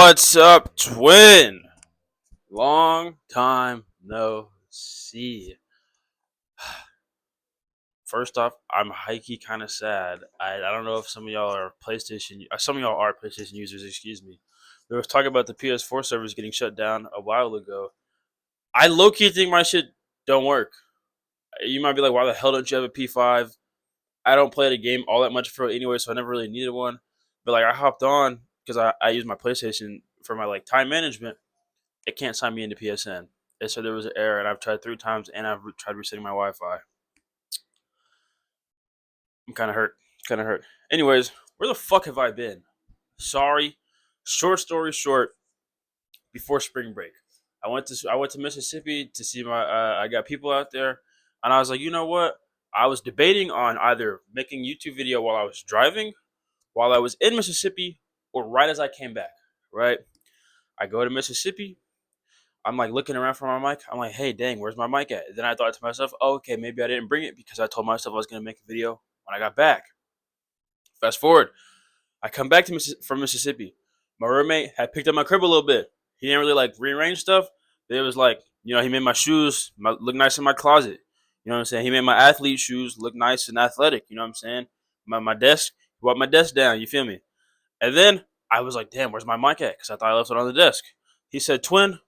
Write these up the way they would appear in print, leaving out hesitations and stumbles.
What's up, twin? Long time no see. First off, I'm hikey kind of sad. I don't know if some of y'all are PlayStation. Some of y'all are PlayStation users. Excuse me. There was talking about the PS4 servers getting shut down a while ago. I low key think my shit don't work. You might be like, why the hell don't you have a P5? I don't play the game all that much for it anyway, so I never really needed one. But like, I hopped on because I use my PlayStation for my like time management. It can't sign me into PSN. It said there was an error, and I've tried 3 times, and I've tried resetting my Wi-Fi. I'm kind of hurt. Kind of hurt. Anyways, where the fuck have I been? Sorry. Short story short. Before spring break, I went to Mississippi to see my. I got people out there, and I was like, you know what? I was debating on either making a YouTube video while I was driving, while I was in Mississippi, or right as I came back. Right. I go to Mississippi. I'm like looking around for my mic. I'm like, hey, dang, where's my mic at? Then I thought to myself, oh, okay, maybe I didn't bring it because I told myself I was going to make a video when I got back. Fast forward, I come back to from Mississippi. My roommate had picked up my crib a little bit. He didn't really like rearrange stuff. It was like, he made my shoes look nice in my closet. You know what I'm saying? He made my athlete shoes look nice and athletic. You know what I'm saying? My desk, he brought my desk down. You feel me? And then I was like, damn, where's my mic at? Because I thought I left it on the desk. He said, twin,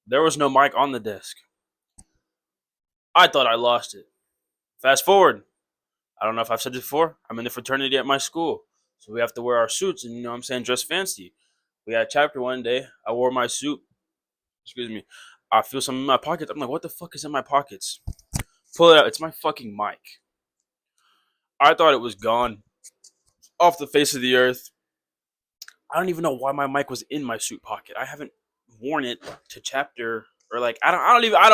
there was no mic on the desk. I thought I lost it. Fast forward. I don't know if I've said this before. I'm in the fraternity at my school. So we have to wear our suits and, dress fancy. We had chapter one day. I wore my suit. Excuse me. I feel something in my pockets. I'm like, what the fuck is in my pockets? Pull it out. It's my fucking mic. I thought it was gone off the face of the earth. I don't even know why my mic was in my suit pocket. I haven't worn it to chapter or like I don't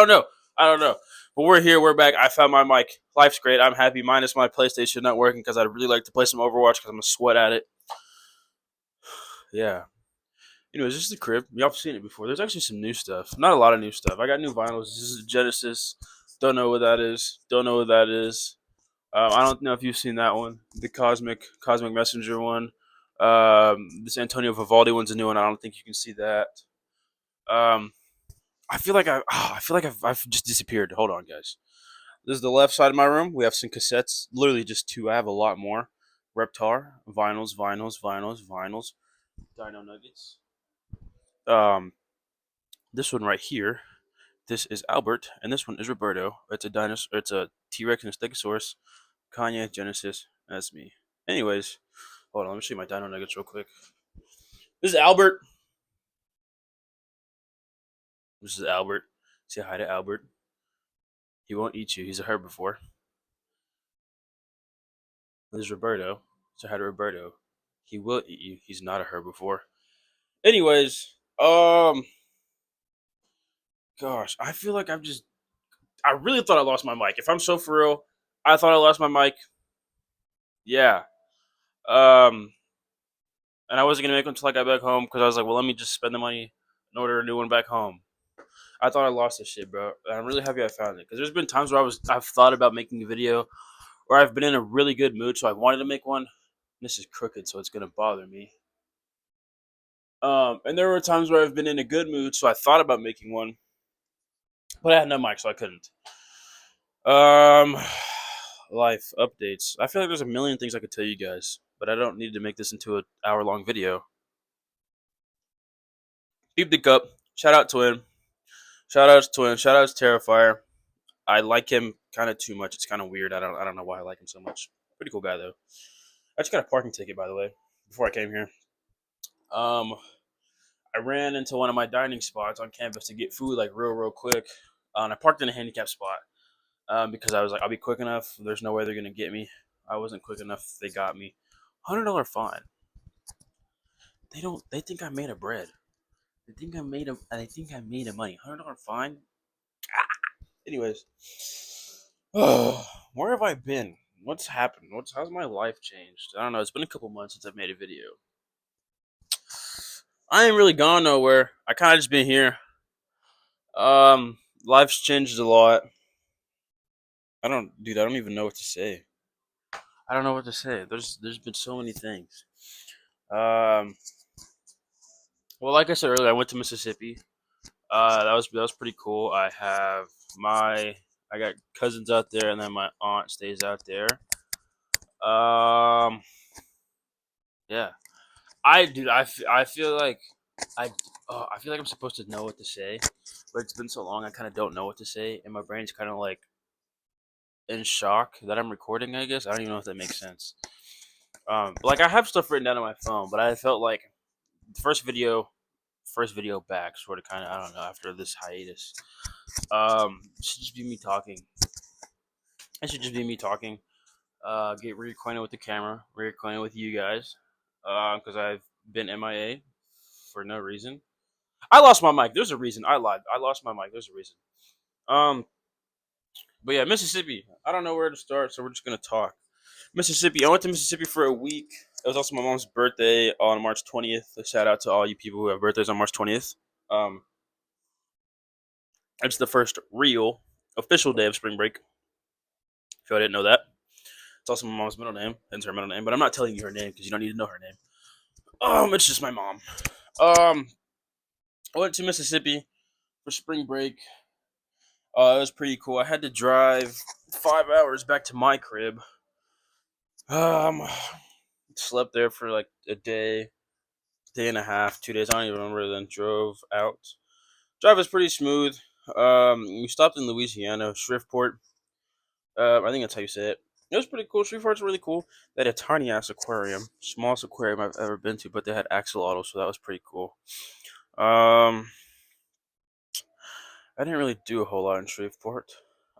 know. I don't know. But we're here, we're back. I found my mic. Life's great. I'm happy. Minus my PlayStation not working because I'd really like to play some Overwatch because I'm gonna sweat at it. Yeah. Anyways, this is the crib. Y'all have seen it before. There's actually some new stuff. Not a lot of new stuff. I got new vinyls. This is Genesis. Don't know what that is. Don't know what that is. I don't know if you've seen that one. The Cosmic Messenger one. This Antonio Vivaldi one's a new one. I don't think you can see that. Um, I've just disappeared. Hold on, guys. This is the left side of my room. We have some cassettes. Literally just two. I have a lot more. Reptar, vinyls, Dino Nuggets. Um, this one right here. This is Albert, and this one is Roberto. It's a dinosaur. It's a T-Rex and a Stegosaurus. Kanye, Genesis. That's me. Anyways, hold on. Let me show you my Dino Nuggets real quick. This is Albert. This is Albert. Say hi to Albert. He won't eat you. He's a herbivore. This is Roberto. Say hi to Roberto. He will eat you. He's not a herbivore. Anyways, gosh, I feel like I really thought I lost my mic. If I'm so for real, I thought I lost my mic. Yeah. Um, and I wasn't gonna make one until I got back home because I was like, well, let me just spend the money and order a new one back home. I thought I lost this shit, bro. And I'm really happy I found it because there's been times where I've thought about making a video, or I've been in a really good mood, so I wanted to make one. This is crooked, so it's gonna bother me. And there were times where I've been in a good mood, so I thought about making one, but I had no mic, so I couldn't. Um, Life updates. I feel like there's a million things I could tell you guys, but I don't need to make this into an hour-long video. Keep the cup. Shout out Twin. Shout out Twin. Shout out Terrifier. I like him kind of too much. It's kind of weird. I don't know why I like him so much. Pretty cool guy though. I just got a parking ticket, by the way, before I came here. Um, I ran into one of my dining spots on campus to get food like real quick. And I parked in a handicap spot because I was like, I'll be quick enough. There's no way they're gonna get me. I wasn't quick enough. They got me. $100 fine. They don't. They think I made a bread. They think I made a. They think I made a money. $100 fine. Anyways, where have I been? What's happened? How's my life changed? I don't know. It's been a couple months since I've made a video. I ain't really gone nowhere. I kind of just been here. Life's changed a lot. I don't even know what to say. I don't know what to say. There's been so many things. Um, Well, like I said earlier, I went to Mississippi. That was pretty cool. My I got cousins out there, and then my aunt stays out there. Um, yeah, I feel like I I feel like I'm supposed to know what to say, but it's been so long. I kind of don't know what to say, and my brain's kind of like in shock that I'm recording. I guess I don't even know if that makes sense. But like I have stuff written down on my phone, but I felt like the first video back, sort of, kind of, I don't know, after this hiatus. It should just be me talking. It should just be me talking. Get reacquainted with the camera, reacquainted with you guys, because I've been MIA for no reason. I lost my mic. There's a reason. I lied. I lost my mic. There's a reason. Um, but yeah, Mississippi. I don't know where to start, so we're just gonna talk. Mississippi. I went to Mississippi for a week. It was also my mom's birthday on March 20th. A shout out to all you people who have birthdays on March 20th. Um, it's the first real official day of spring break. If you didn't know that, it's also my mom's middle name. Hence her middle name. But I'm not telling you her name because you don't need to know her name. It's just my mom. I went to Mississippi for spring break. It was pretty cool. I had to drive 5 hours back to my crib. Um, Slept there for like a day, day and a half, 2 days. I don't even remember. Then drove out. Drive was pretty smooth. We stopped in Louisiana, Shreveport. I think that's how you say it. It was pretty cool. Shreveport's really cool. They had a tiny ass aquarium, smallest aquarium I've ever been to, but they had axolotls, so that was pretty cool. Um, I didn't really do a whole lot in Shreveport.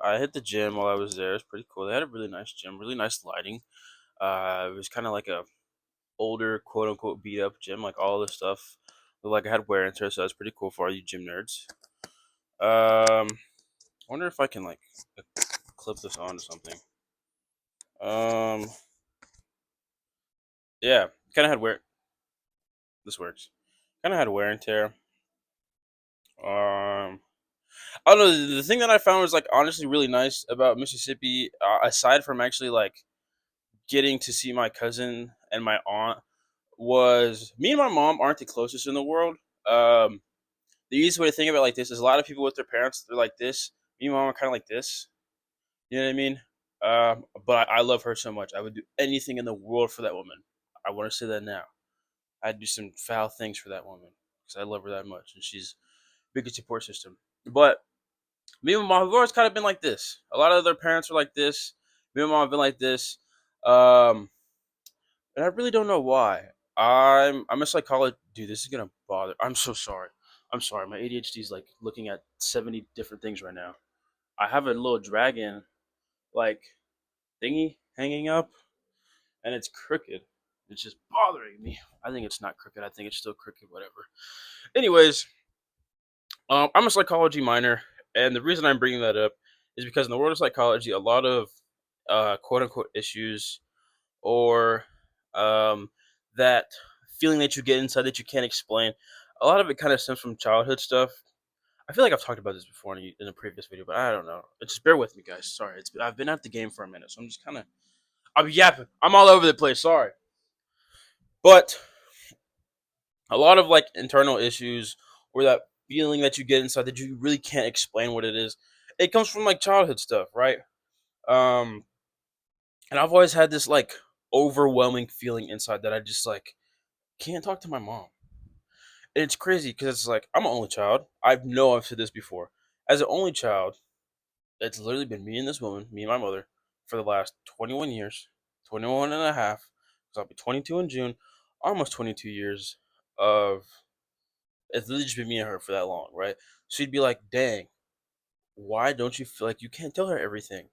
I hit the gym while I was there. It was pretty cool. They had a really nice gym, really nice lighting. It was kind of like a older, quote unquote, beat up gym. Like all the stuff, looked like I had wear and tear, so that was pretty cool for all you gym nerds. I wonder if I can like clip this onto something. Um, yeah, kind of had wear. This works. Kind of had wear and tear. I don't know. The thing that I found was like honestly really nice about Mississippi, aside from actually like getting to see my cousin and my aunt, was me and my mom aren't the closest in the world. Um, the easiest way to think of it like this is a lot of people with their parents, they're like this. Me and my mom are kind of like this. You know what I mean? But I love her so much. I would do anything in the world for that woman. I want to say that now. I'd do some foul things for that woman because I love her that much, and she's a big support system. But me and my mom have always kind of been like this. A lot of their parents are like this. Me and my mom have been like this. Um, and I really don't know why. I'm a psychologist. Dude, this is gonna bother. I'm so sorry. I'm sorry. My ADHD is like looking at 70 different things right now. I have a little dragon like thingy hanging up, and it's crooked. It's just bothering me. I think it's not crooked. I think it's still crooked. Whatever. Anyways, I'm a psychology minor, and the reason I'm bringing that up is because in the world of psychology, a lot of quote unquote issues or um, that feeling that you get inside that you can't explain, a lot of it kind of stems from childhood stuff. I feel like I've talked about this before in a previous video, but I don't know. Just bear with me, guys. Sorry, I've been at the game for a minute, so I'm just kind of I'm yapping. I'm all over the place. Sorry, but a lot of like internal issues or that feeling that you get inside that you really can't explain what it is. It comes from like childhood stuff, right? Um, and I've always had this like overwhelming feeling inside that I just like can't talk to my mom. And it's crazy because it's like I'm an only child. I've said this before. As an only child, it's literally been me and this woman, me and my mother, for the last 21 years, 21 and a half, because I'll be 22 in June, almost 22 years of it's literally just been me and her for that long, right? She'd be like, dang, why don't you feel like you can't tell her everything?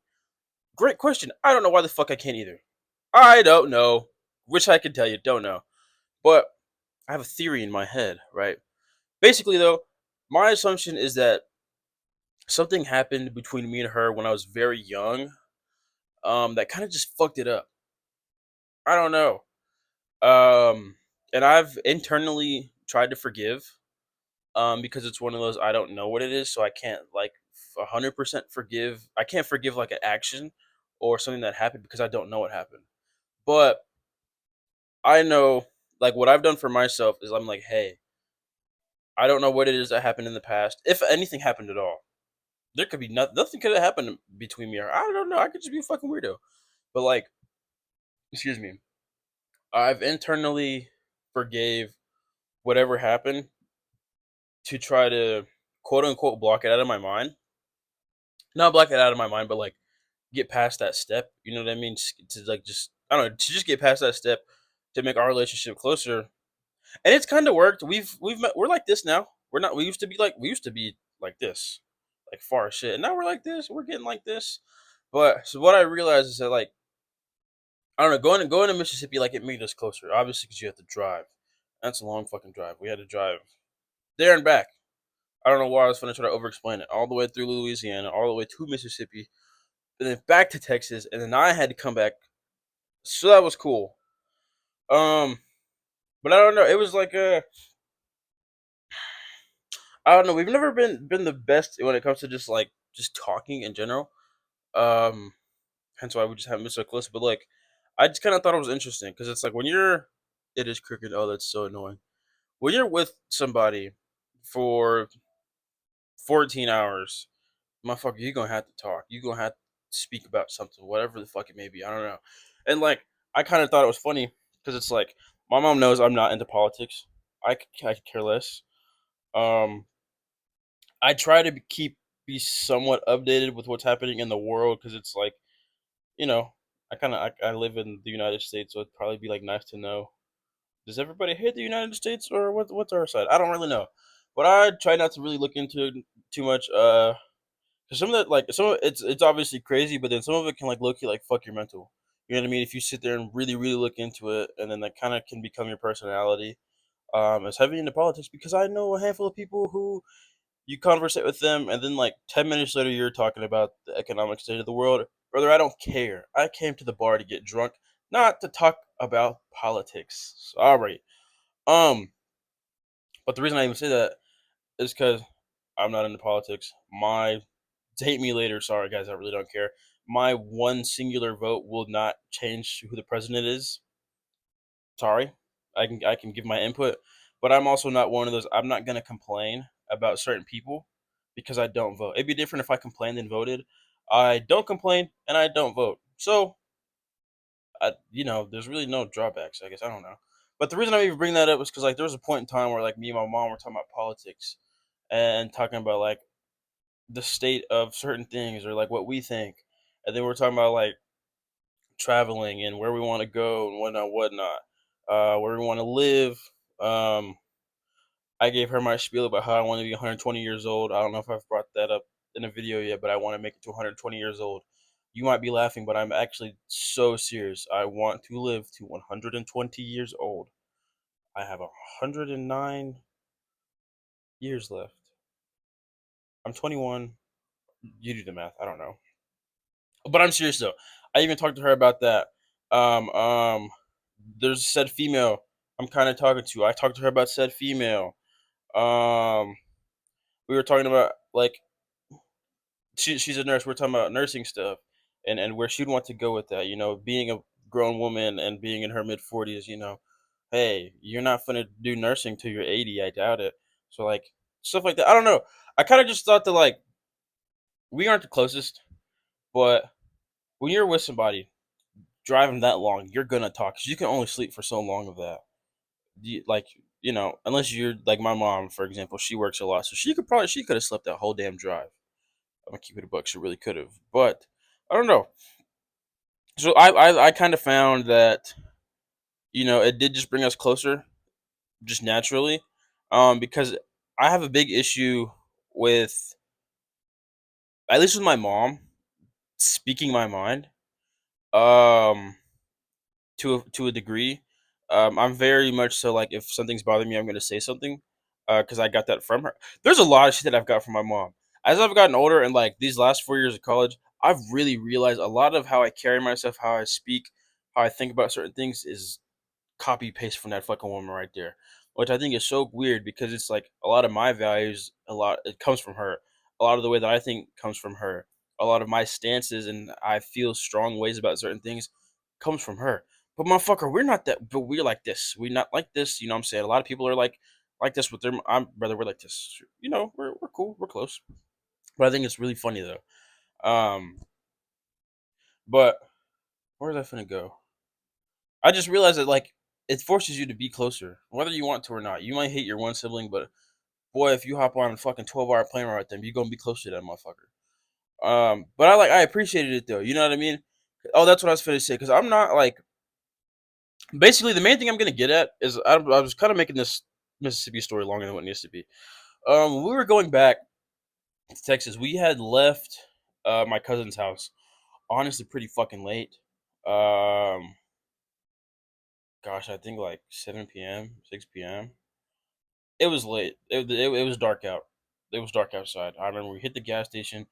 Great question. I don't know why the fuck I can't either. I don't know. Wish I could tell you, don't know. But I have a theory in my head, right? Basically, though, my assumption is that something happened between me and her when I was very young, that kind of just fucked it up. I don't know. Um, and I've internally tried to forgive, because it's one of those I don't know what it is, so I can't like 100% forgive. I can't forgive like an action or something that happened because I don't know what happened. But I know like what I've done for myself is I'm like, hey, I don't know what it is that happened in the past, if anything happened at all. There could be nothing could have happened between me or I don't know. I could just be a fucking weirdo. But like, excuse me, I've internally forgave whatever happened to try to quote unquote block it out of my mind. Not block it out of my mind, but like get past that step. You know what I mean? To like just I don't know to just get past that step to make our relationship closer. And it's kind of worked. We've met, we're like this now. We're not. We used to be like this, like far as shit. And now we're like this. We're getting like this. But so what I realized is that like I don't know, going to Mississippi like it made us closer. Obviously, because you have to drive. That's a long fucking drive. We had to drive there and back. I don't know why I was going to try to over explain it. All the way through Louisiana, all the way to Mississippi, and then back to Texas, and then I had to come back. So that was cool. Um, but I don't know. It was like I don't know. We've never been the best when it comes to just talking in general. Um, hence why we just haven't been so close. But like, I just kind of thought it was interesting because it's like when you're, it is cricket. Oh, that's so annoying. When you're with somebody for 14 hours, motherfucker, you're gonna have to talk. You're gonna have to speak about something, whatever the fuck it may be. I don't know. And like, I kind of thought it was funny because it's like my mom knows I'm not into politics. I could care less. Um, I try to be somewhat updated with what's happening in the world because it's like you know I live in the United States, so it'd probably be like nice to know. Does everybody hate the United States or what's our side? I don't really know, but I try not to really look into it too much. Cause some of that like some of it's obviously crazy, but then some of it can like low key like fuck your mental. You know what I mean? If you sit there and really look into it, and then that kind of can become your personality. As heavy into politics because I know a handful of people who you conversate with them, and then like 10 minutes later, you're talking about the economic state of the world. Brother, I don't care. I came to the bar to get drunk, not to talk about politics. Sorry. Um, but the reason I even say that is because I'm not into politics. My hate me later. Sorry, guys. I really don't care. My one singular vote will not change who the president is. Sorry, I can give my input, but I'm also not one of those. I'm not gonna complain about certain people because I don't vote. It'd be different if I complained and voted. I don't complain and I don't vote. So there's really no drawbacks. I guess I don't know. But the reason I even bring that up is because like there was a point in time where like me and my mom were talking about politics and talking about like the state of certain things or like what we think, and then we're talking about like traveling and where we want to go and whatnot, where we want to live. Um, I gave her my spiel about how I want to be 120 years old. I don't know if I've brought that up in a video yet, but I want to make it to 120 years old. You might be laughing, but I'm actually so serious. I want to live to 120 years old. I have 109 years left. I'm 21. You do the math. I don't know. But I'm serious though. I even talked to her about that. Um, um, there's said female I'm kind of talking to. I talked to her about said female. Um, we were talking about like she's a nurse. We're talking about nursing stuff and where she'd want to go with that. Being a grown woman and being in her mid 40s. Hey, you're not gonna do nursing till you're 80. I doubt it. So like stuff like that. I don't know. I kind of just thought that like we aren't the closest, but when you're with somebody driving that long, you're gonna talk 'cause you can only sleep for so long of that. Like unless you're like my mom, for example, she works a lot, so she could have slept that whole damn drive. I'm gonna keep it a buck. She really could have, but I don't know. So I kind of found that it did just bring us closer, just naturally, because I have a big issue with at least with my mom speaking my mind. Um, to a degree. I'm very much so like if something's bothering me, I'm gonna say something, because I got that from her. There's a lot of shit that I've got from my mom. As I've gotten older and like these last 4 years of college, I've really realized a lot of how I carry myself, how I speak, how I think about certain things is copy paste from that fucking woman right there, which I think is so weird because it's like a lot of my values, a lot it comes from her. A lot of the way that I think comes from her. A lot of my stances and I feel strong ways about certain things comes from her. But motherfucker, we're not that. But we're like this. We're not like this. You know what I'm saying? A lot of people are like like this with them. I'm brother. We're like this. We're cool. We're close. But I think it's really funny though. But where was I finna go? I just realized that like it forces you to be closer, whether you want to or not. You might hate your one sibling, but boy, if you hop on a fucking 12-hour plane ride with them, you're gonna be close to that motherfucker. But I appreciated it though. You know what I mean? Oh, that's what I was finna say. Because I'm not like basically the main thing I'm gonna get at is I was kind of making this Mississippi story longer than what it needs to be. When we were going back to Texas, we had left my cousin's house honestly pretty fucking late. Um, gosh, I think like 7 p.m., 6 p.m. It was late. It was dark out. It was dark outside. I remember we hit the gas station,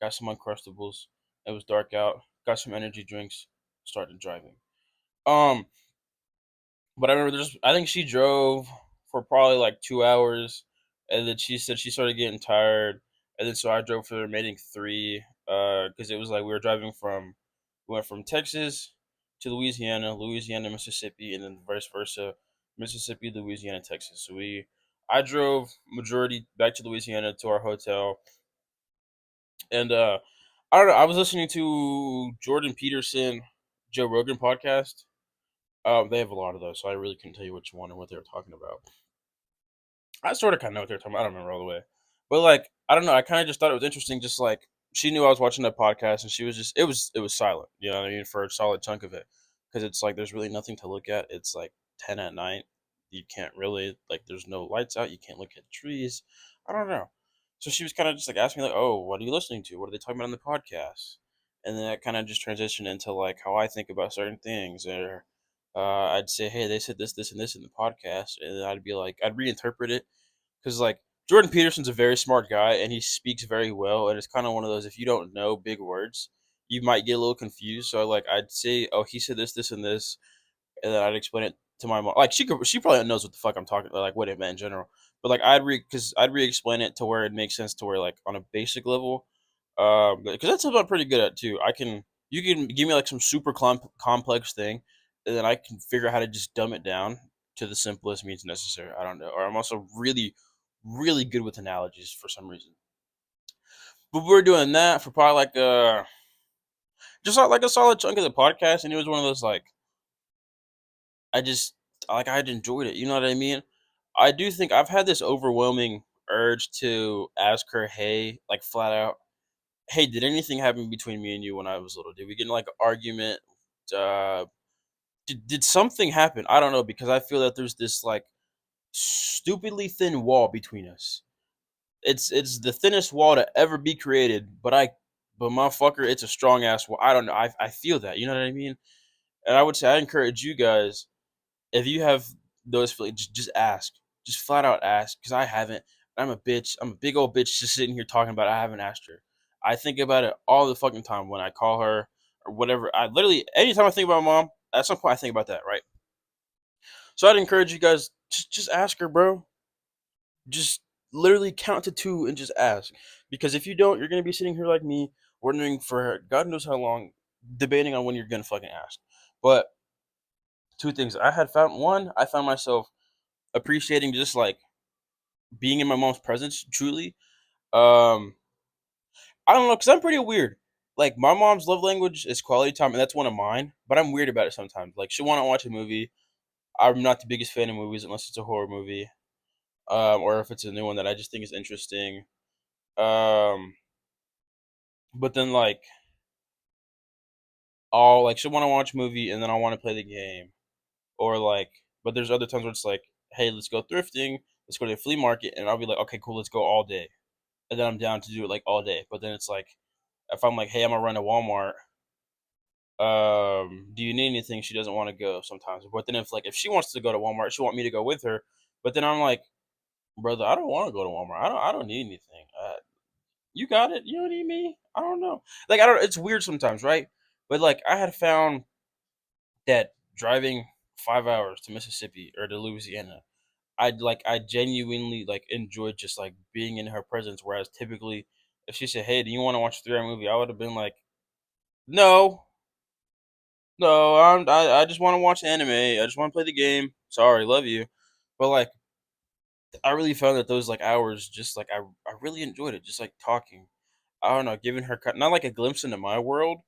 got some Uncrustables. It was dark out. Got some energy drinks. Started driving. Um, but I remember I think she drove for probably like 2 hours, and then she said she started getting tired, and then so I drove for the remaining three. Because it was like we went from Texas to Louisiana, Louisiana, Mississippi, and then vice versa, Mississippi, Louisiana, Texas. I drove majority back to Louisiana to our hotel, and I don't know. I was listening to Jordan Peterson, Joe Rogan podcast. They have a lot of those, so I really couldn't tell you which one and what they were talking about. I sort of kind of know what they're talking about. I don't remember all the way, but like I don't know. I kind of just thought it was interesting. Just like she knew I was watching that podcast, and she was just it was silent. You know what I mean, for a solid chunk of it, because it's like there's really nothing to look at. It's like 10 at night. You can't really like. There's no lights out. You can't look at trees. I don't know. So she was kind of just like asking me like, "Oh, what are you listening to? What are they talking about on the podcast?" And then that kind of just transitioned into like how I think about certain things, or I'd say, "Hey, they said this, this, and this in the podcast," and then I'd be like, I'd reinterpret it because like Jordan Peterson's a very smart guy and he speaks very well, and it's kind of one of those if you don't know big words, you might get a little confused. So like I'd say, "Oh, he said this, this, and this," and then I'd explain it to my mom. Like she probably knows what the fuck I'm talking about, like what it meant in general. But like I'd re-explain it to where it makes sense to where like on a basic level, because that's something I'm pretty good at too. You can give me like some super complex thing, and then I can figure out how to just dumb it down to the simplest means necessary. I don't know. Or I'm also really, really good with analogies for some reason. But we were doing that for probably like just like a solid chunk of the podcast, and it was one of those like I just like I had enjoyed it. You know what I mean? I do think I've had this overwhelming urge to ask her, hey, like flat out, hey, did anything happen between me and you when I was little? Did we get in like an argument? Uh, did something happen? I don't know because I feel that there's this like stupidly thin wall between us. It's the thinnest wall to ever be created, but motherfucker, it's a strong ass wall. I don't know. I feel that. You know what I mean? And I would say I encourage you guys if you have those feelings, just ask. Just flat out ask because I haven't. I'm a bitch. I'm a big old bitch just sitting here talking about it. I haven't asked her. I think about it all the fucking time when I call her or whatever. I literally anytime I think about my mom, at some point I think about that, right? So I'd encourage you guys just ask her, bro. Just literally count to two and just ask. Because if you don't, you're gonna be sitting here like me, wondering for God knows how long, debating on when you're gonna fucking ask. But two things I had found one, I found myself appreciating just like being in my mom's presence truly. Um, I don't know, because I'm pretty weird. Like my mom's love language is quality time, and that's one of mine. But I'm weird about it sometimes. Like she'll want to watch a movie. I'm not the biggest fan of movies unless it's a horror movie, or if it's a new one that I just think is interesting. Um, but then like I'll like she'll want to watch a movie, and then I want to play the game, or like. But there's other times where it's like, hey, let's go thrifting. Let's go to the flea market, and I'll be like, okay, cool, let's go all day, and then I'm down to do it like all day. But then it's like if I'm like, hey, I'm gonna run to Walmart, do you need anything? She doesn't want to go sometimes. But then if she wants to go to Walmart, she want me to go with her. But then I'm like, brother, I don't want to go to Walmart. I don't need anything. You got it. You don't need me. I don't know. Like I don't. It's weird sometimes, right? But like I had found that driving 5 hours to Mississippi or to Louisiana, I genuinely like enjoyed just like being in her presence. Whereas typically, if she said, "Hey, do you want to watch a 3 hour movie?" I would have been like, "No, no, I just want to watch anime. I just want to play the game. Sorry, love you." But like I really found that those like hours, just like I really enjoyed it, just like talking. I don't know, giving her not like a glimpse into my world,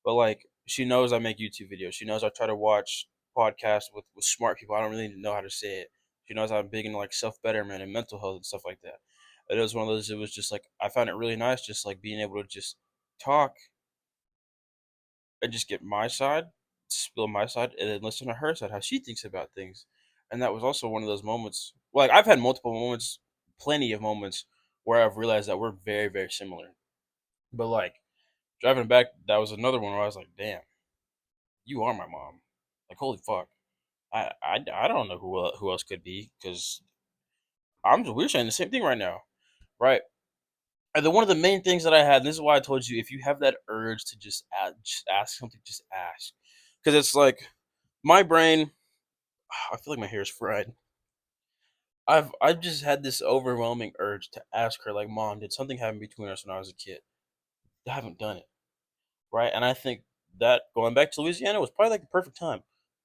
but like she knows I make YouTube videos. She knows I try to watch podcasts with smart people. I don't really know how to say it. She knows I'm big into like self betterment and mental health and stuff like that. It was one of those. It was just like I found it really nice, just like being able to just talk and just get my side, spill my side, and then listen to her side, how she thinks about things. And that was also one of those moments. Like I've had multiple moments, plenty of moments where I've realized that we're very, very similar. But like driving back, that was another one where I was like, "Damn, you are my mom." Like holy fuck. I don't know who else could be because we're saying the same thing right now, right? And one of the main things that I had, and this is why I told you, if you have that urge to just ask something, just ask, because it's like my brain. I feel like my hair is fried. I've just had this overwhelming urge to ask her, like, Mom, did something happen between us when I was a kid? I haven't done it, right? And I think that going back to Louisiana was probably like the perfect time.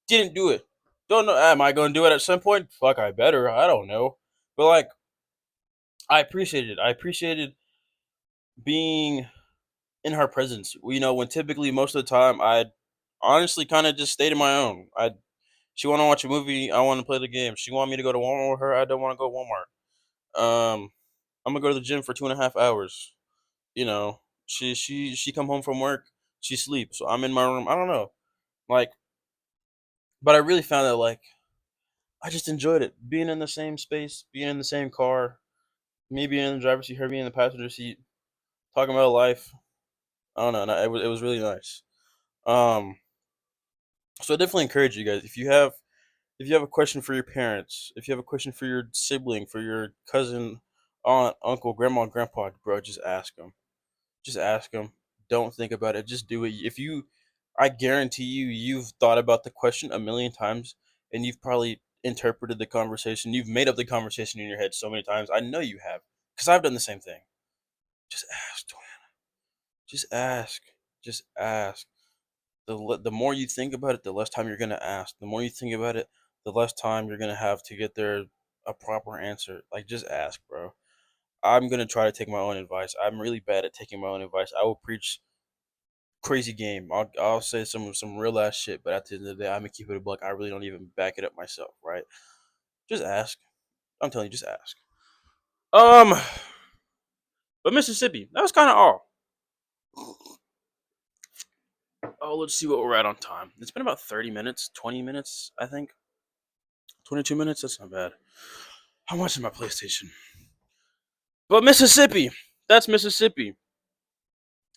Didn't do it. Don't know. Am I going to do it at some point? Fuck, I better. I don't know. But like, I appreciated it. I appreciated being in her presence. You know, when typically most of the time I'd honestly kind of just stayed in my own. She want to watch a movie. I want to play the game. She want me to go to Walmart with her. I don't want to go to Walmart. I'm gonna go to the gym for 2.5 hours. You know, she come home from work. She sleeps. So I'm in my room. I don't know. Like, but I really found that like I just enjoyed it. Being in the same space, being in the same car, me being in the driver's seat, her being in the passenger seat, talking about life. I don't know. And it was really nice. Um, so I definitely encourage you guys if you have a question for your parents, if you have a question for your sibling, for your cousin, aunt, uncle, grandma, grandpa, bro, just ask them. Just ask them. Don't think about it. Just do it. I guarantee you, you've thought about the question a million times, and you've probably interpreted the conversation. You've made up the conversation in your head so many times. I know you have, because I've done the same thing. Just ask, Joanne. Just ask. Just ask. The more you think about it, the less time you're gonna ask. The more you think about it, the less time you're gonna have to get there a proper answer. Like just ask, bro. I'm gonna try to take my own advice. I'm really bad at taking my own advice. I will preach crazy game. I'll say some real ass shit, but at the end of the day, I'm gonna keep it a buck. I really don't even back it up myself, right? Just ask. I'm telling you, just ask. Um, but Mississippi, that was kind of all. Oh, let's see what we're at on time. It's been about 30 minutes, 20 minutes, I think. 22 minutes. That's not bad. I'm watching my PlayStation. But Mississippi, that's Mississippi.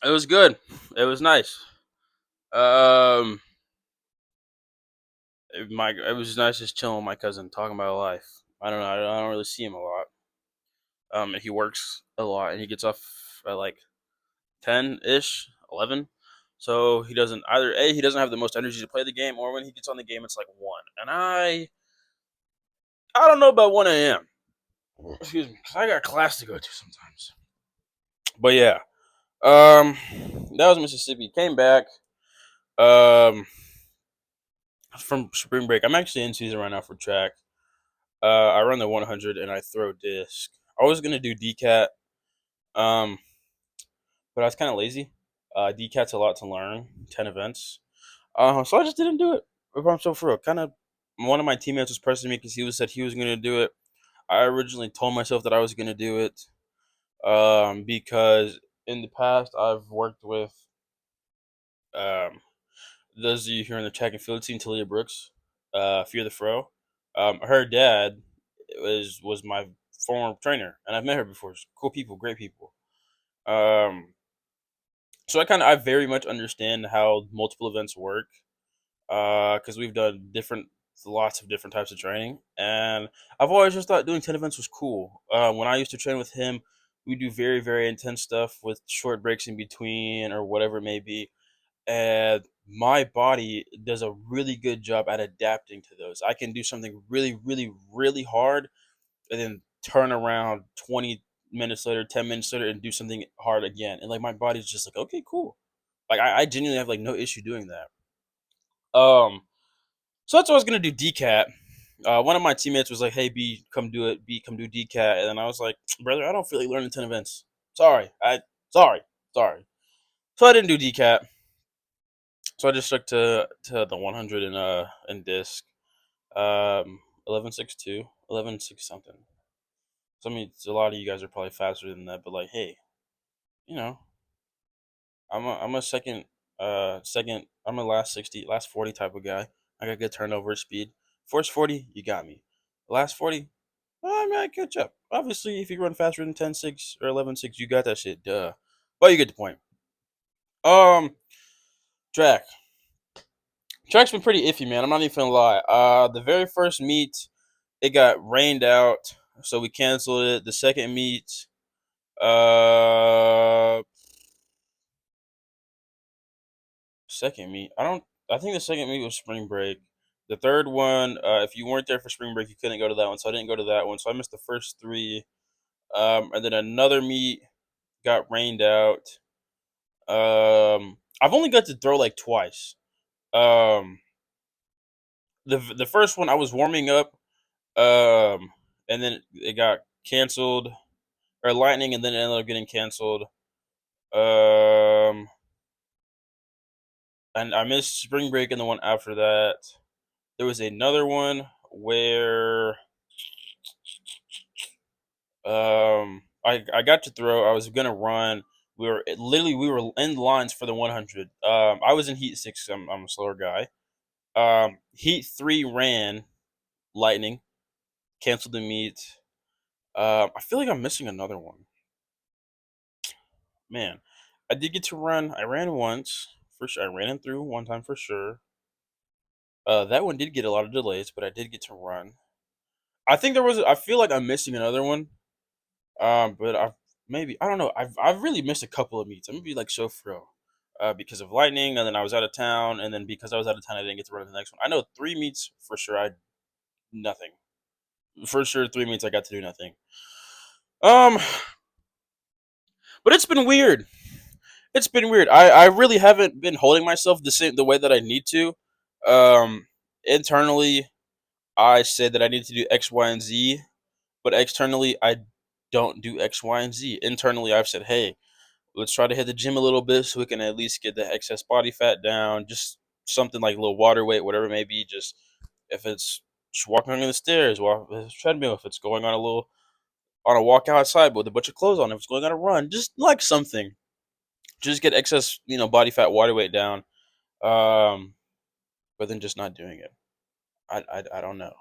It was good. It was nice. Um, it was nice just chilling with my cousin, talking about life. I don't know. I don't really see him a lot. He works a lot, and he gets off at like 10 ish, 11. So he doesn't either. A, he doesn't have the most energy to play the game, or when he gets on the game, it's like 1. And I don't know about 1 a.m. Excuse me, 'cause I got class to go to sometimes. But yeah, that was Mississippi. Came back um from spring break. I'm actually in season right now for track. I run the 100 and I throw disc. I was gonna do DCAT, um, but I was kind of lazy. DCAT's a lot to learn, 10 events. So I just didn't do it. If I'm so for real, kind of. One of my teammates was pressing me because he said he was gonna do it. I originally told myself that I was gonna do it, because in the past I've worked with um those of you here in the track and field team, Talia Brooks, Fear the Fro. Her dad was my former trainer, and I've met her before. She's cool people, great people. Um, so I very much understand how multiple events work, because we've done lots of different types of training, and I've always just thought doing 10 events was cool. When I used to train with him, we do very very intense stuff with short breaks in between or whatever it may be, and my body does a really good job at adapting to those. I can do something really, really, really hard and then turn around 20 minutes later, 10 minutes later, and do something hard again. And like my body's just like, okay, cool. Like I genuinely have like no issue doing that. So that's what I was gonna do DCAT. One of my teammates was like, "Hey, B, come do it. B, come do DCAT." And then I was like, "Brother, I don't feel like learning 10 events. Sorry, sorry, sorry." So I didn't do DCAT. So I just stuck to the 100 in disc. 11.62, 11.6 something. So I mean, a lot of you guys are probably faster than that, but like, hey, you know, I'm a second. I'm a last 60, last 40 type of guy. I got good turnover speed. First 40, you got me. Last 40, I mean, I catch up. Obviously, if you run faster than 10.6 or 11.6, you got that shit. Duh. But you get the point. Um, track. Track's been pretty iffy, man. I'm not even gonna lie. The very first meet, it got rained out, so we canceled it. The second meet, uh, second meet. I think the second meet was spring break. The third one, if you weren't there for spring break, you couldn't go to that one. So I didn't go to that one. So I missed the first three. And then another meet got rained out. I've only got to throw like twice. Um, the first one I was warming up. And then it got canceled or lightning, and then it ended up getting canceled. Um, and I missed spring break and the one after that. There was another one where I got to throw. I was gonna run. We were in lines for the 100. I was in heat 6. I'm a slower guy. Heat 3 ran lightning, canceled the meet. I feel like I'm missing another one. Man, I did get to run. I ran once for sure. I ran it through one time for sure. That one did get a lot of delays, but I did get to run. I think there was. I feel like I'm missing another one. But I don't know. I've really missed a couple of meets. I'm gonna be like so fro, because of lightning, and then I was out of town, and then because I was out of town, I didn't get to run the next one. I know 3 meets for sure. I nothing for sure. 3 meets I got to do nothing. Um, but it's been weird. It's been weird. I really haven't been holding myself the way that I need to. Internally, I said that I need to do X, Y, and Z, but externally, I don't do X, Y, and Z. Internally, I've said, hey, let's try to hit the gym a little bit so we can at least get the excess body fat down. Just something like a little water weight, whatever it may be. Just if it's just walking on the stairs, walk the treadmill, if it's going on a walk outside with a bunch of clothes on, if it's going on a run, just like something. Just get excess, body fat, water weight down. Um, but then just not doing it. I don't know.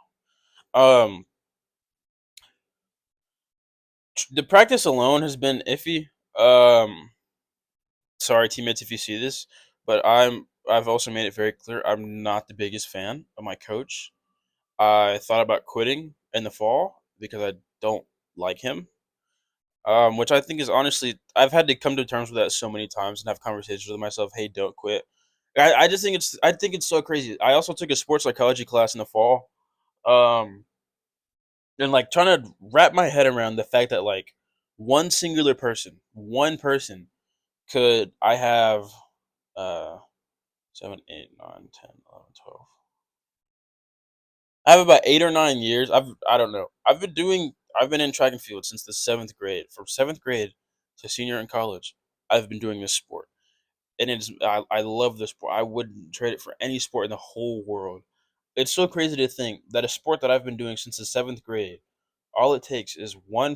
Um, the practice alone has been iffy. Sorry teammates if you see this, but I've also made it very clear I'm not the biggest fan of my coach. I thought about quitting in the fall because I don't like him. Which I think is honestly, I've had to come to terms with that so many times and have conversations with myself. Hey, don't quit. I just think it's so crazy. I also took a sports psychology class in the fall. Um, and like trying to wrap my head around the fact that like one person could I have uh 7, 8, 9, 10, 11, 12. I have about 8 or 9 years. I don't know. I've been in track and field since the 7th grade. From 7th grade to senior in college, I've been doing this sport. And I love this sport. I wouldn't trade it for any sport in the whole world. It's so crazy to think that a sport that I've been doing since the 7th grade, all it takes is one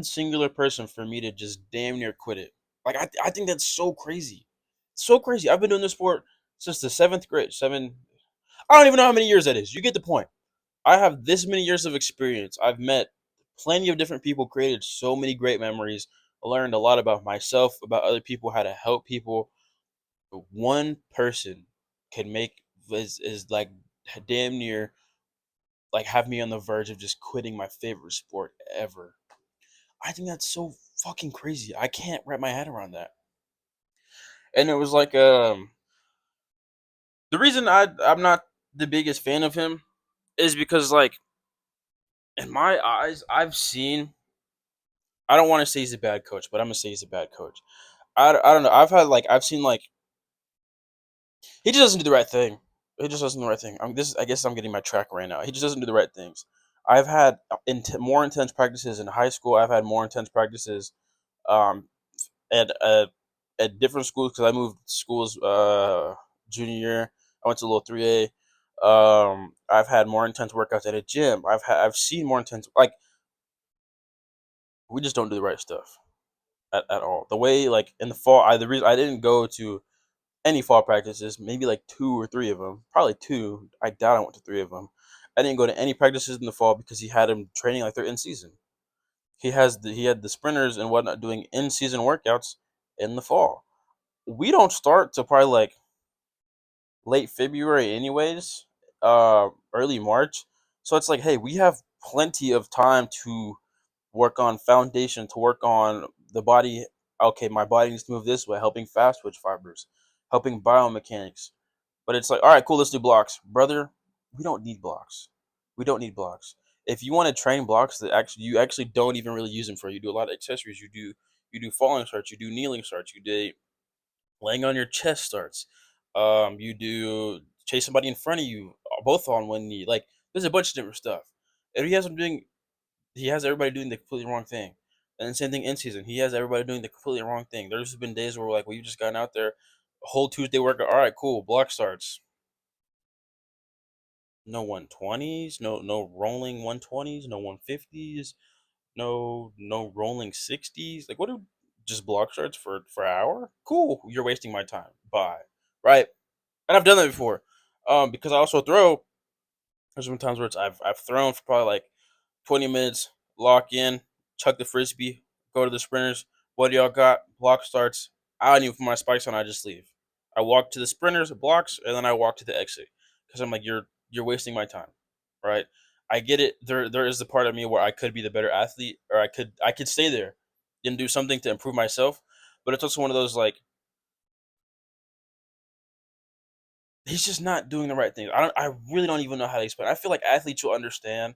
singular person for me to just damn near quit it. Like I think that's so crazy. So crazy. I've been doing this sport since the 7th grade. I don't even know how many years that is. You get the point. I have this many years of experience. I've met plenty of different people, created so many great memories. I learned a lot about myself, about other people, how to help people. But one person can make is like damn near like have me on the verge of just quitting my favorite sport ever. I think that's so fucking crazy. I can't wrap my head around that. And it was like the reason I'm not the biggest fan of him is because like in my eyes I've seen, I don't want to say he's a bad coach, but I'm gonna say he's a bad coach. I don't know. I've seen like he just doesn't do the right thing. He just doesn't do the right thing. I guess I'm getting my track right now. He just doesn't do the right things. I've had more intense practices in high school. I've had more intense practices um, at different schools because I moved schools junior year. I went to a little 3A. I've had more intense workouts at a gym. I've seen more intense, like, we just don't do the right stuff at all. The way, like, in the fall, the reason I didn't go to any fall practices, maybe like two or three of them, probably two. I doubt I went to three of them. I didn't go to any practices in the fall because he had him training like they're in season. He had the sprinters and whatnot doing in season workouts in the fall. We don't start till probably like late February, anyways, early March. So it's like, hey, we have plenty of time to work on foundation, to work on the body. Okay, my body needs to move this way, helping fast twitch fibers, helping biomechanics. But it's like, all right, cool, let's do blocks, brother. We don't need blocks. We don't need blocks. If you want to train blocks that actually you actually don't even really use them for, you do a lot of accessories. You do falling starts. You do kneeling starts. You do laying on your chest starts. You do chase somebody in front of you, both on one knee. Like, there's a bunch of different stuff. And he has everybody doing the completely wrong thing. And the same thing in season. He has everybody doing the completely wrong thing. There's been days where we're like, well, you've just gotten out there, whole Tuesday workout. All right, cool. Block starts. No 120s, no rolling 120s, no 150s, no rolling 60s. Like, what do just block starts for an hour? Cool. You're wasting my time. Bye. Right? And I've done that before. Because I also throw. There's been times where I've thrown for probably like 20 minutes, lock in, chuck the frisbee, go to the sprinters. What do y'all got? Block starts. I don't even put my spikes on. I just leave. I walk to the sprinters, blocks, and then I walk to the exit because I'm like, you're wasting my time, right? I get it. There is the part of me where I could be the better athlete, or I could stay there and do something to improve myself. But it's also one of those, like, he's just not doing the right thing. I really don't even know how to explain. I feel like athletes will understand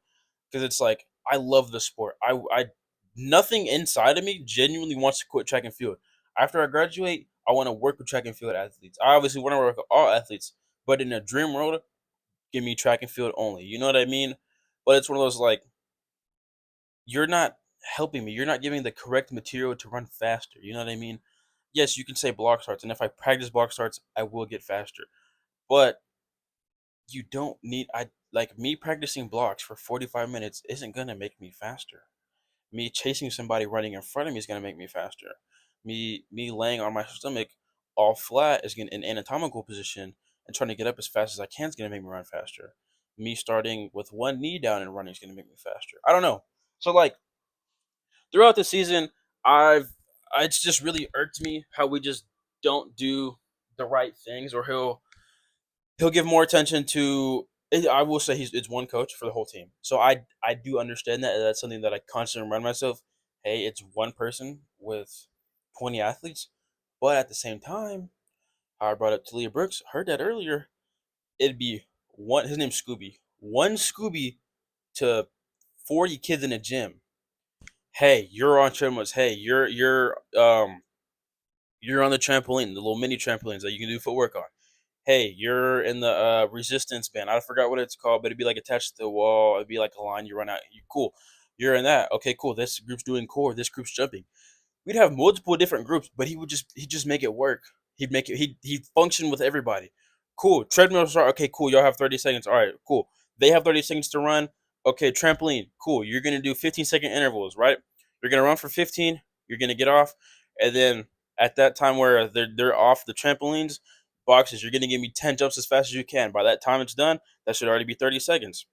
because it's like, I love the sport. I nothing inside of me genuinely wants to quit track and field. After I graduate, I want to work with track and field athletes. I obviously want to work with all athletes, but in a dream world, give me track and field only. You know what I mean? But it's one of those, like, you're not helping me. You're not giving the correct material to run faster. You know what I mean? Yes, you can say block starts, and if I practice block starts, I will get faster. But you don't need I like me practicing blocks for 45 minutes isn't going to make me faster. Me chasing somebody running in front of me is going to make me faster. Me laying on my stomach all flat is going in anatomical position and trying to get up as fast as I can is going to make me run faster. Me starting with one knee down and running is going to make me faster. I don't know. So, like, throughout the season, I've it's just really irked me how we just don't do the right things, or he'll give more attention to. I will say it's one coach for the whole team, so I do understand that. That's something that I constantly remind myself. Hey, it's one person with 20 athletes, but at the same time, how I brought up Talia Brooks, heard that earlier. It'd be one. His name's Scooby. One Scooby to 40 kids in a gym. Hey, you're on treadmills. Hey, you're on the trampoline, the little mini trampolines that you can do footwork on. Hey, you're in the resistance band. I forgot what it's called, but it'd be like attached to the wall. It'd be like a line you run out. Cool. You're in that. Okay, cool. This group's doing core. This group's jumping. We'd have multiple different groups, but he'd just make it work. He'd function with everybody. Cool. Treadmill start. Okay, cool. Y'all have 30 seconds. All right, cool. They have 30 seconds to run. Okay, trampoline. Cool. You're gonna do 15-second intervals, right? You're gonna run for 15. You're gonna get off, and then at that time where they're off the trampolines, boxes, you're gonna give me 10 jumps as fast as you can. By that time it's done, that should already be 30 seconds.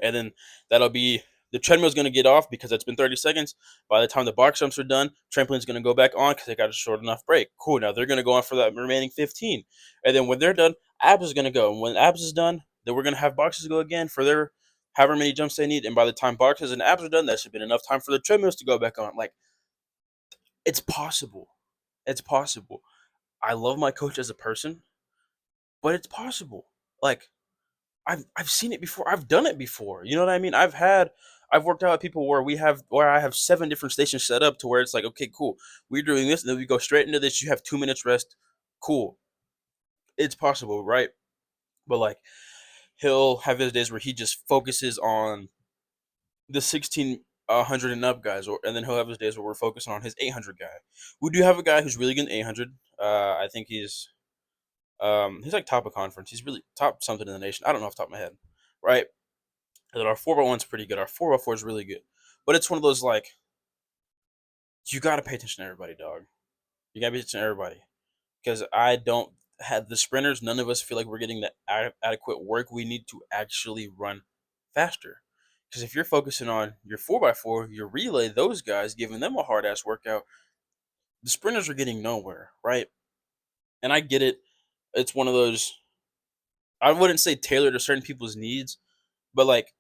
And then that'll be the treadmill's going to get off because it's been 30 seconds. By the time the box jumps are done, trampoline's going to go back on because they got a short enough break. Cool. Now they're going to go on for that remaining 15. And then when they're done, abs is going to go. And when abs is done, then we're going to have boxes go again for their however many jumps they need. And by the time boxes and abs are done, that should have been enough time for the treadmills to go back on. Like, it's possible. It's possible. I love my coach as a person, but it's possible. Like, I've seen it before. I've done it before. You know what I mean? I've worked out with people where I have 7 different stations set up to where it's like, okay, cool. We're doing this, and then we go straight into this. You have 2 minutes rest. Cool. It's possible, right? But like he'll have his days where he just focuses on the 1600 and up guys, or and then he'll have his days where we're focusing on his 800 guy. We do have a guy who's really good in 800. I think he's like top of conference. He's really top something in the nation. I don't know off the top of my head, right? And then our 4x1's pretty good. Our 4x4 is really good, but it's one of those like you got to pay attention to everybody, dog. You got to pay attention to everybody because I don't have the sprinters. None of us feel like we're getting the adequate work we need to actually run faster. Because if you're focusing on your 4x4, your relay, those guys, giving them a hard ass workout, the sprinters are getting nowhere, right? And I get it. It's one of those, I wouldn't say tailored to certain people's needs, but like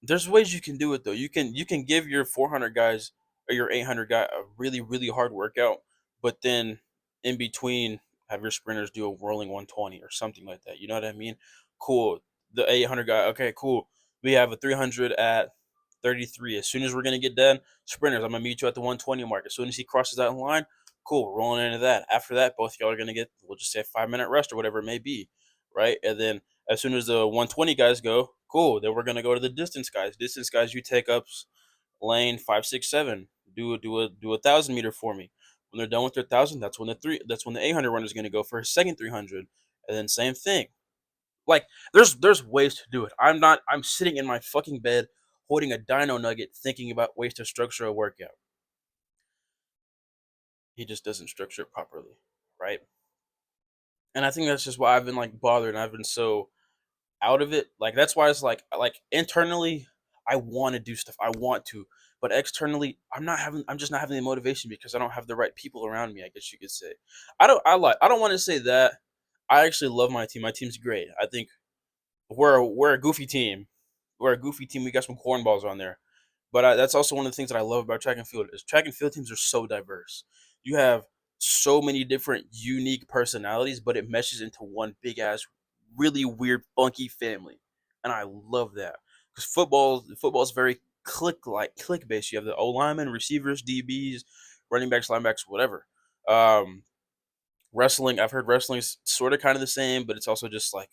there's ways you can do it though. You can give your 400 guys or your 800 guy a really hard workout, but then in between have your sprinters do a whirling 120 or something like that. You know what I mean? Cool. The 800 guy, okay, cool. We have a 300 at 33. As soon as we're gonna get done, sprinters, I'm gonna meet you at the 120 mark. As soon as he crosses that line, cool, rolling into that. After that, both y'all are gonna get, we'll just say, a 5 minute rest or whatever it may be, right? And then as soon as the 120 guys go, cool. Then we're gonna go to the distance guys. Distance guys, you take up lane 5, 6, 7. Do a 1,000 meter for me. When they're done with their 1,000, That's when the 800 runner is gonna go for his second 300, and then same thing. Like there's ways to do it. I'm sitting in my fucking bed holding a dino nugget thinking about ways to structure a workout. He just doesn't structure it properly, right? And I think that's just why I've been like bothered and I've been so out of it. Like that's why it's like internally I want to do stuff. I want to, but externally I'm just not having the motivation because I don't have the right people around me, I guess you could say. I don't want to say that. I actually love my team. My team's great. I think we're a goofy team. We're a goofy team. We got some cornballs on there. But that's also one of the things that I love about track and field is track and field teams are so diverse. You have so many different unique personalities, but it meshes into one big ass, really weird, funky family, and I love that because football is very click based. You have the O linemen, receivers, DBs, running backs, linebackers, whatever. Um, Wrestling, I've heard wrestling's sort of kind of the same, but it's also just like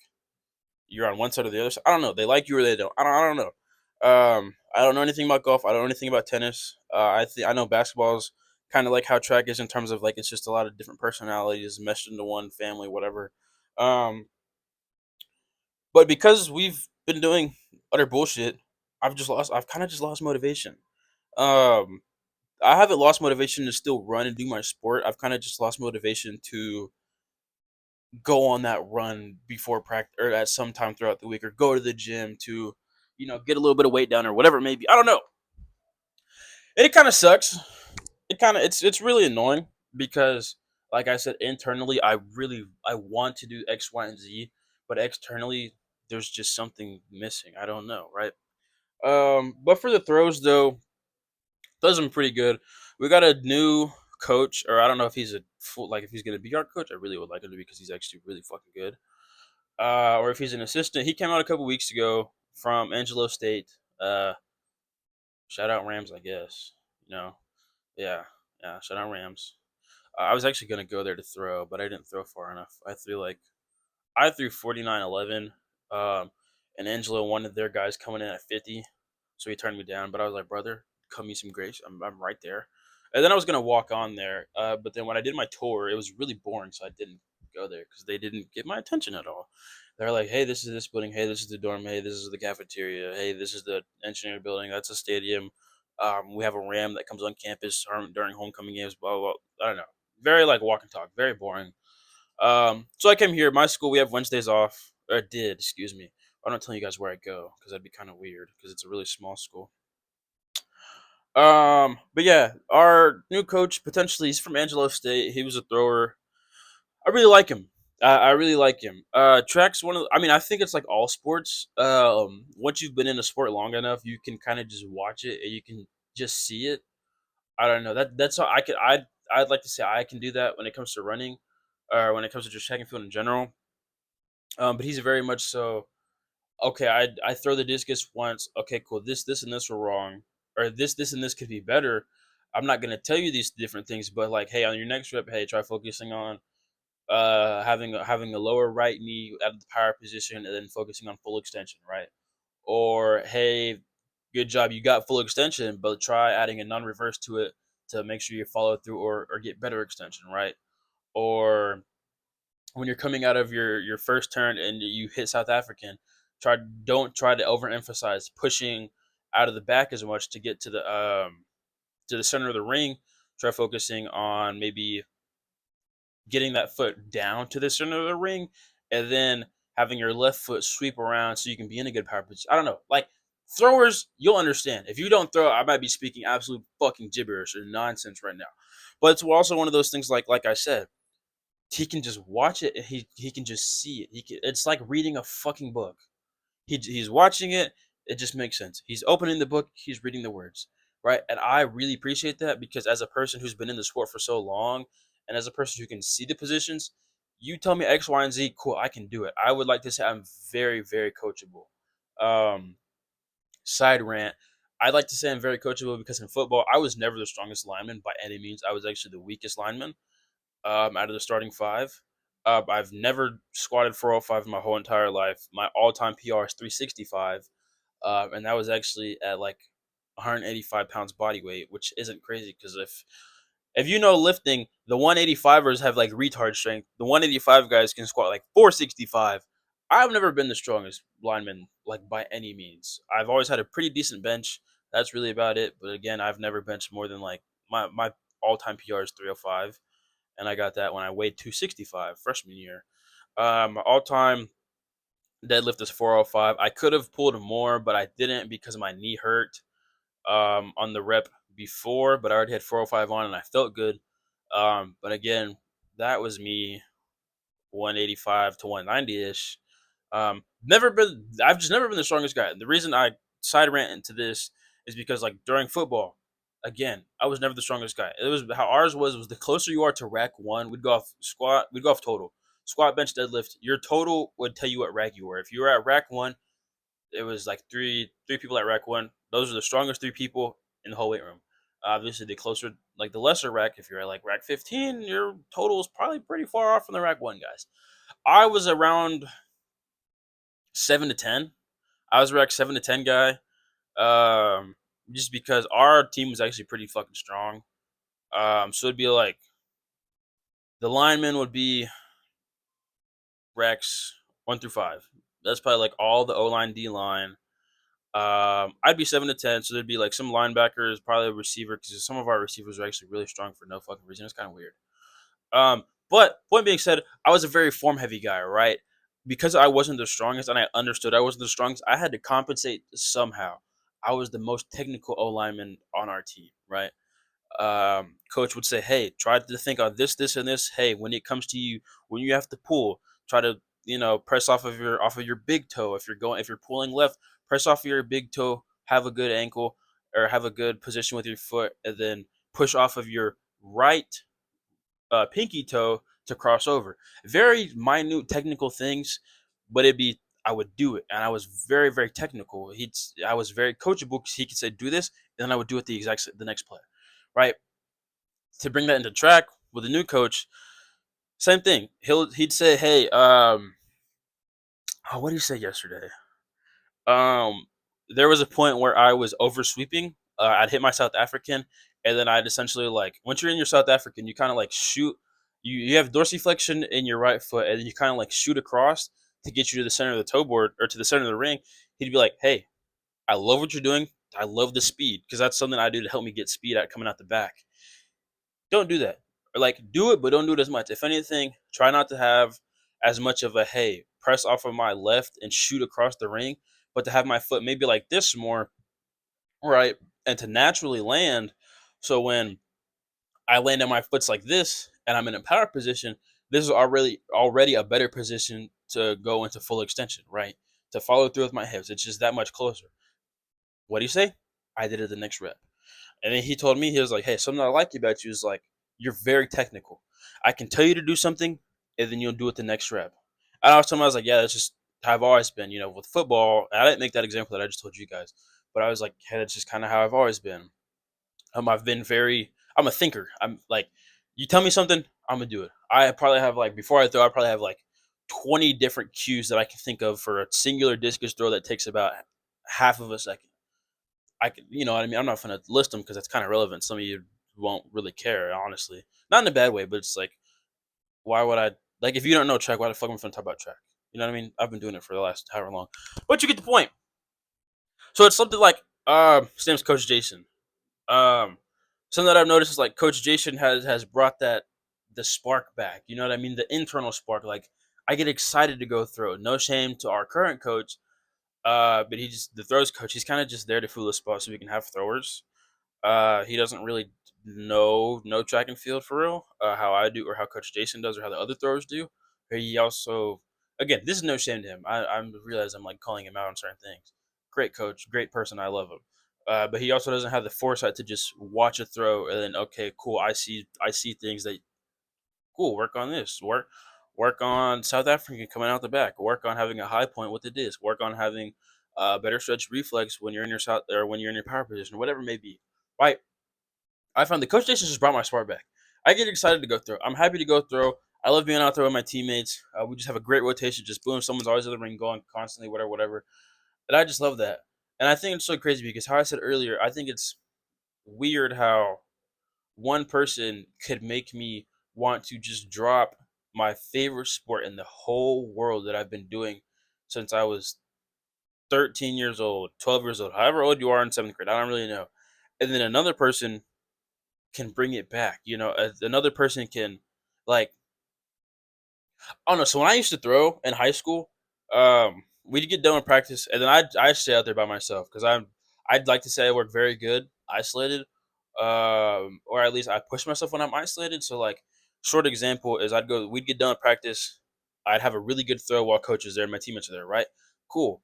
you're on one side or the other side. I don't know. They like you or they don't. I don't know. I don't know anything about golf. I don't know anything about tennis. I know basketball's kind of like how track is in terms of like it's just a lot of different personalities meshed into one family, whatever. Um, but because we've been doing utter bullshit, I've kind of just lost motivation. Um, I haven't lost motivation to still run and do my sport. I've kind of just lost motivation to go on that run before practice or at some time throughout the week or go to the gym to get a little bit of weight down or whatever it may be. I don't know. And it kind of sucks. It's really annoying because like I said, internally I want to do X, Y, and Z, but externally there's just something missing. I don't know, right? But for the throws though, does them pretty good. We got a new coach, or I don't know if he's a full, like if he's gonna be our coach. I really would like him to be because he's actually really fucking good. Or if he's an assistant. He came out a couple weeks ago from Angelo State. Uh, Shout out Rams, I guess. You know, yeah, yeah. Shout out Rams. I was actually gonna go there to throw, but I didn't throw far enough. I threw 49-11. And Angelo wanted their guys coming in at 50, so he turned me down. But I was like, brother, cut me some grace. I'm right there. And then I was gonna walk on there, but then when I did my tour, it was really boring, so I didn't go there because they didn't get my attention at all. They're like, hey, this is this building. Hey, this is the dorm. Hey, this is the cafeteria. Hey, this is the engineering building. That's a stadium. We have a Ram that comes on campus during homecoming games. Blah, blah, blah. I don't know. Very like walk and talk. Very boring. So I came here. My school, we have Wednesdays off. Or did, excuse me. I'm not telling you guys where I go because that'd be kind of weird because it's a really small school. But yeah, our new coach potentially he's from Angelo State. He was a thrower. I really like him. I really like him. Track's one of. I mean, I think it's like all sports. Once you've been in a sport long enough, you can kind of just watch it and you can just see it. I don't know. That's how I could. I'd like to say I can do that when it comes to running, or when it comes to just track and field in general. But he's very much so. Okay, I throw the discus once. Okay, cool. This and this were wrong, or this and this could be better. I'm not gonna tell you these different things, but like, hey, on your next rep, hey, try focusing on. having a lower right knee out of the power position and then focusing on full extension, right? Or hey, good job, you got full extension, but try adding a non-reverse to it to make sure you follow through or get better extension, right? Or when you're coming out of your first turn and you hit South African, don't try to overemphasize pushing out of the back as much to get to the center of the ring. Try focusing on maybe getting that foot down to the center of the ring, and then having your left foot sweep around so you can be in a good power position. I don't know. Like throwers, you'll understand. If you don't throw, I might be speaking absolute fucking gibberish or nonsense right now. But it's also one of those things like I said, he can just watch it and he can just see it. It's like reading a fucking book. He's watching it. It just makes sense. He's opening the book. He's reading the words, right? And I really appreciate that because as a person who's been in the sport for so long, and as a person who can see the positions, you tell me X, Y, and Z, cool, I can do it. I would like to say I'm very, very coachable. Um, Side rant. I'd like to say I'm very coachable because in football, I was never the strongest lineman by any means. I was actually the weakest lineman out of the starting five. I've never squatted 405 in my whole entire life. My all-time PR is 365, and that was actually at like 185 pounds body weight, which isn't crazy because if you know lifting, the 185ers have like retard strength. The 185 guys can squat like 465. I've never been the strongest lineman like by any means. I've always had a pretty decent bench. That's really about it. But again, I've never benched more than like my all time PR is 305, and I got that when I weighed 265 freshman year. My all time deadlift is 405. I could have pulled more, but I didn't because my knee hurt on the rep before, but I already had 405 on and I felt good. But again, that was me 185 to 190 ish. I've just never been the strongest guy. The reason I side rant into this is because like during football, again, I was never the strongest guy. It was how ours was the closer you are to rack one, we'd go off squat, we'd go off total. Squat, bench, deadlift. Your total would tell you what rack you were. If you were at rack one, it was like three people at rack one. Those are the strongest three people in the whole weight room. Obviously, the closer, like the lesser rack, if you're at like rack 15, your total is probably pretty far off from the rack one guys. I was around 7 to 10. I was a rack 7 to 10 guy. Just because our team was actually pretty fucking strong. So it'd be like the linemen would be racks 1 through 5. That's probably like all the O line, D line. I'd be 7 to 10, so there'd be like some linebackers, probably a receiver, because some of our receivers are actually really strong for no fucking reason. It's kind of weird. But point being said, I was a very form heavy guy, right? Because I wasn't the strongest and I understood I wasn't the strongest, I had to compensate somehow. I was the most technical O lineman on our team, right? Coach would say, "Hey, try to think on this, this, and this. Hey, when it comes to you, when you have to pull, try to press off of your big toe. If you're pulling left, press off of your big toe. Have a good ankle or have a good position with your foot, and then push off of your right pinky toe to cross over. Very minute technical things, but I would do it, and I was very very technical. I was very coachable because he could say do this, and then I would do it the next play, right? To bring that into track with a new coach, same thing. He'd say, "Hey, what did he say yesterday? Um, there was a point where I was over sweeping. I'd hit my South African, and then I'd essentially like once you're in your South African, you kind of like shoot. You have dorsiflexion in your right foot, and then you kind of like shoot across to get you to the center of the toe board or to the center of the ring. He'd be like, "Hey, I love what you're doing. I love the speed because that's something I do to help me get speed out coming out the back. Don't do that. Or like do it, but don't do it as much. If anything, try not to have as much of a hey, press off of my left and shoot across the ring, but to have my foot maybe like this more, right? And to naturally land. So when I land on my foot's like this and I'm in a power position, this is already a better position to go into full extension, right? To follow through with my hips. It's just that much closer. What do you say? I did it the next rep. And then he told me, he was like, hey, something I like about you is like, you're very technical. I can tell you to do something, and then you'll do it the next rep. And I was telling him, I was like, yeah, that's just how I've always been, with football. And I didn't make that example that I just told you guys, but I was like, hey, that's just kind of how I've always been. I'm a thinker. I'm like, You tell me something, I'm gonna do it. I probably have like before I throw, I probably have like 20 different cues that I can think of for a singular discus throw that takes about half of a second. I can, you know what I mean? I'm not gonna list them because it's kind of relevant. Some of you won't really care, honestly. Not in a bad way, but it's like, why would I? Like, if you don't know track, why the fuck am I gonna talk about track? You know what I mean? I've been doing it for the last however long, but you get the point. So it's something like, his name's Coach Jason. Um, Something that I've noticed is like Coach Jason has brought that the spark back. You know what I mean? The internal spark. Like I get excited to go throw. No shame to our current coach, but he just the throws coach. He's kind of just there to fill the spot so we can have throwers. He doesn't really know no track and field for real. How I do, or how Coach Jason does, or how the other throwers do. He also, again, this is no shame to him. I realize I'm like calling him out on certain things. Great coach, great person. I love him. But he also doesn't have the foresight to just watch a throw and then okay, cool. I see things that cool. Work on this. Work on South African coming out the back. Work on having a high point with the disc. Work on having better stretch reflex when you're in your south or when you're in your power position, or whatever it may be. Right. I found the coach station just brought my spark back. I get excited to go throw. I'm happy to go throw. I love being out there with my teammates. We just have a great rotation. Just boom, someone's always in the ring going constantly, whatever, whatever. And I just love that. And I think it's so crazy because how I said earlier, I think it's weird how one person could make me want to just drop my favorite sport in the whole world that I've been doing since I was 13 years old, 12 years old, however old you are in seventh grade. I don't really know. And then another person can bring it back. You know, another person can, like, I don't know. So when I used to throw in high school, we'd get done with practice, and then I'd stay out there by myself because I'd like to say I work very good isolated, or at least I push myself when I'm isolated. So like, short example is we'd get done with practice, I'd have a really good throw while coach is there, my teammates are there, right? Cool.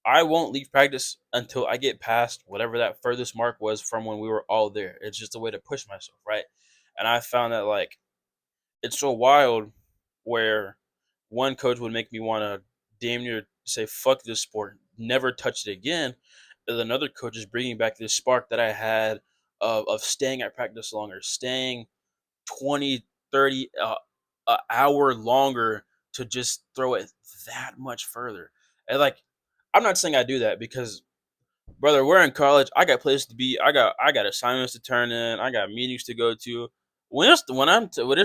I won't leave practice until I get past whatever that furthest mark was from when we were all there. It's just a way to push myself, right? And I found that like it's so wild where one coach would make me want to damn near say fuck this sport, never touch it again. And another coach is bringing back this spark that I had of staying at practice longer, staying 20, 30 an hour longer to just throw it that much further. And like, I'm not saying I do that because brother, we're in college. I got places to be. I got assignments to turn in. I got meetings to go to. When it's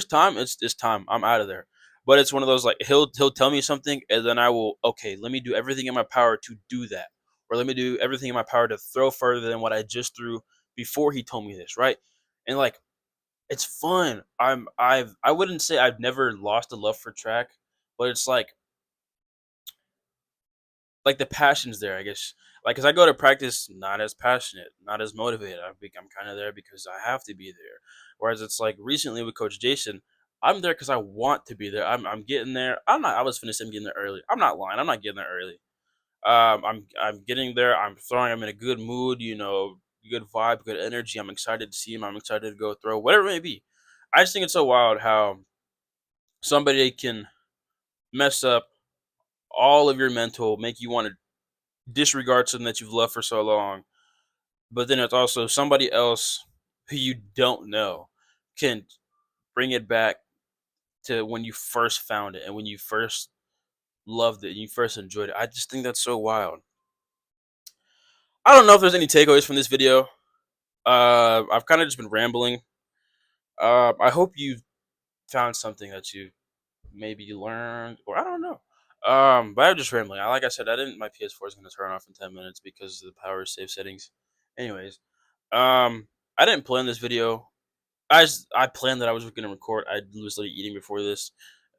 time, it's time. I'm out of there. But it's one of those like he'll tell me something and then I will okay. Let me do everything in my power to do that, or let me do everything in my power to throw further than what I just threw before he told me this, right? And like it's fun. I wouldn't say I've never lost a love for track, but it's like the passion's there, I guess. Like, cause I go to practice not as passionate, not as motivated. I'm kind of there because I have to be there. Whereas it's like recently with Coach Jason, I'm there because I want to be there. I'm getting there. I'm not. I was finished. I'm getting there early. I'm not lying. I'm not getting there early. I'm getting there. I'm throwing. I'm in a good mood. You know, good vibe, good energy. I'm excited to see him. I'm excited to go throw whatever it may be. I just think it's so wild how somebody can mess up all of your mental, make you want to disregard something that you've loved for so long. But then it's also somebody else who you don't know can bring it back to when you first found it and when you first loved it and you first enjoyed it. I just think that's so wild. I don't know if there's any takeaways from this video. I've kind of just been rambling. I hope you found something that you maybe learned, or I don't know. But I'm just rambling. Like I said, I didn't. My PS4 is going to turn off in 10 minutes because of the power save settings. Anyways, I didn't plan this video. I planned that I was going to record. I was literally eating before this,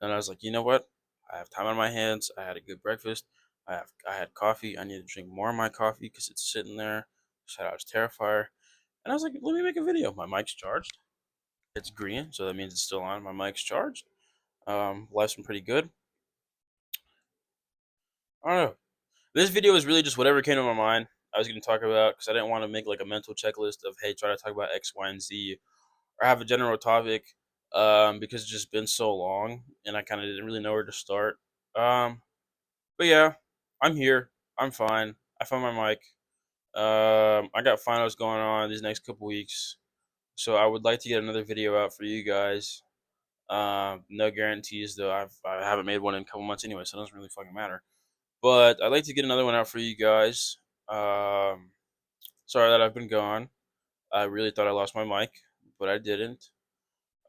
and I was like, you know what? I have time on my hands. I had a good breakfast. I had coffee. I need to drink more of my coffee because it's sitting there. Shout out to Terrifier. And I was like, let me make a video. My mic's charged. It's green, so that means it's still on. My mic's charged. Life's been pretty good. I don't know. This video is really just whatever came to my mind. I was going to talk about because I didn't want to make like a mental checklist of hey, try to talk about X, Y, and Z, or have a general topic. Because it's just been so long, and I kind of didn't really know where to start. Um, but yeah, I'm here. I'm fine. I found my mic. I got finals going on these next couple weeks. So I would like to get another video out for you guys. No guarantees though. I haven't made one in a couple months anyway, so it doesn't really fucking matter. But I'd like to get another one out for you guys. Sorry that I've been gone. I really thought I lost my mic, but I didn't.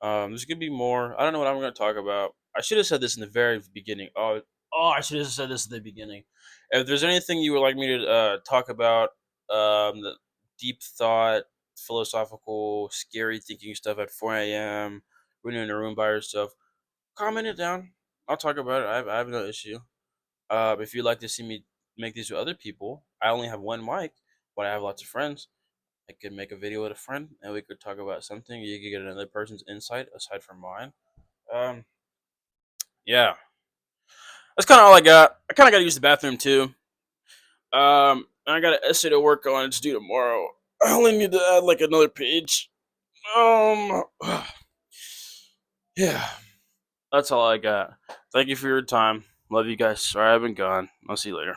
There's gonna be more. I don't know what I'm gonna talk about. I should have said this in the very beginning. I should have said this in the beginning. If there's anything you would like me to talk about, the deep thought, philosophical, scary thinking stuff at 4 a.m., when you're in a room by yourself, comment it down. I'll talk about it. I have no issue. If you'd like to see me make these with other people, I only have one mic, but I have lots of friends. I could make a video with a friend, and we could talk about something. You could get another person's insight aside from mine. Um, yeah, that's kind of all I got. I kind of got to use the bathroom too. I got an essay to work on. It's due tomorrow. I only need to add like another page. Um, yeah, that's all I got. Thank you for your time. Love you guys. Sorry I've been gone. I'll see you later.